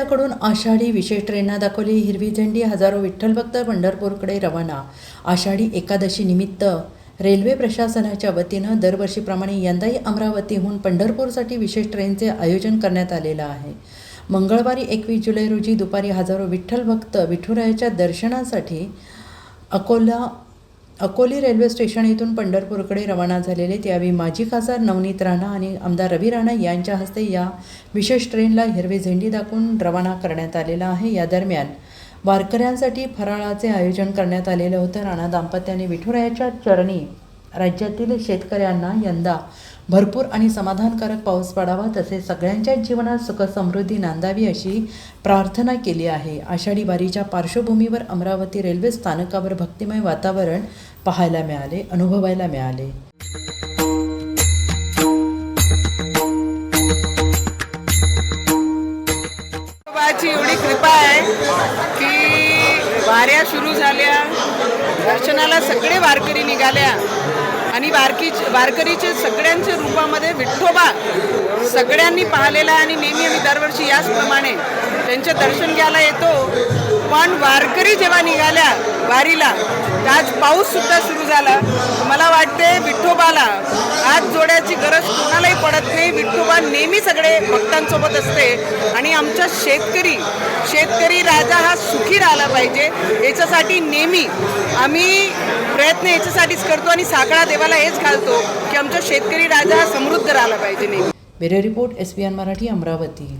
रस्त्याकडून आषाढी विशेष ट्रेनना दाखवली हिरवी झेंडी. हजारो विठ्ठल भक्त पंढरपूरकडे रवाना. आषाढी एकादशी निमित्त रेल्वे प्रशासनाच्या वतीनं दरवर्षीप्रमाणे यंदाही अमरावतीहून पंढरपूरसाठी विशेष ट्रेनचे आयोजन करण्यात आलेलं आहे. मंगळवारी 21 जुलै रोजी दुपारी हजारो विठ्ठल भक्त विठुरायाच्या दर्शनासाठी अकोली रेल्वे स्टेशन येथून पंढरपूरकडे रवाना झालेले. त्यावेळी माजी खासदार नवनीत राणा आणि आमदार रवी राणा यांच्या हस्ते या विशेष ट्रेनला हिरवी झेंडी दाखवून रवाना करण्यात आलेलं आहे. या दरम्यान वारकऱ्यांसाठी फराळाचे आयोजन करण्यात आलेलं होतं. राणा दाम्पत्याने विठुरायाच्या चरणी राज्यातील शेतकऱ्यांना यंदा भरपूर आणि समाधानकारक पाऊस पडावा, तसेच सगळ्यांच्याच जीवनात सुख समृद्धी नांदावी अशी प्रार्थना केली आहे. आषाढी वारीच्या पार्श्वभूमीवर अमरावती रेल्वे स्थानकावर भक्तिमय वातावरण पाहायला मिळाले, अनुभवायला मिळाले. देवाची एवढी कृपा आहे की वाऱ्या सुरू झाल्या, दर्शनाला सगळे वारकरी निघाल्या आणि वारकरीचे सगळ्यांच्या रूपामध्ये विठ्ठोबा सगळ्यांनी पाहिलेला आणि नेहमी आम्ही दरवर्षी याचप्रमाणे त्यांचे दर्शन घ्यायला येतो. पण वारकरी जेव्हा निघाल्या वारीला आज पाऊससुद्धा सुरू झाला. मला वाटते विठ्ठोबाला हात जोडायची गरज कोणालाही पडत नाही. विठ्ठोबा नेहमी सगळे भक्तांसोबत असते आणि आमचा शेतकरी राजा हा सुखी राहिला पाहिजे याच्यासाठी नेहमी आम्ही प्रयत्न याच्यासाठीच करतो आणि साकडा देवाला हेच घालतो की आमचा शेतकरी राजा हा समृद्ध राहिला पाहिजे नेहमी. Bureau report SBN Marathi, Amravati.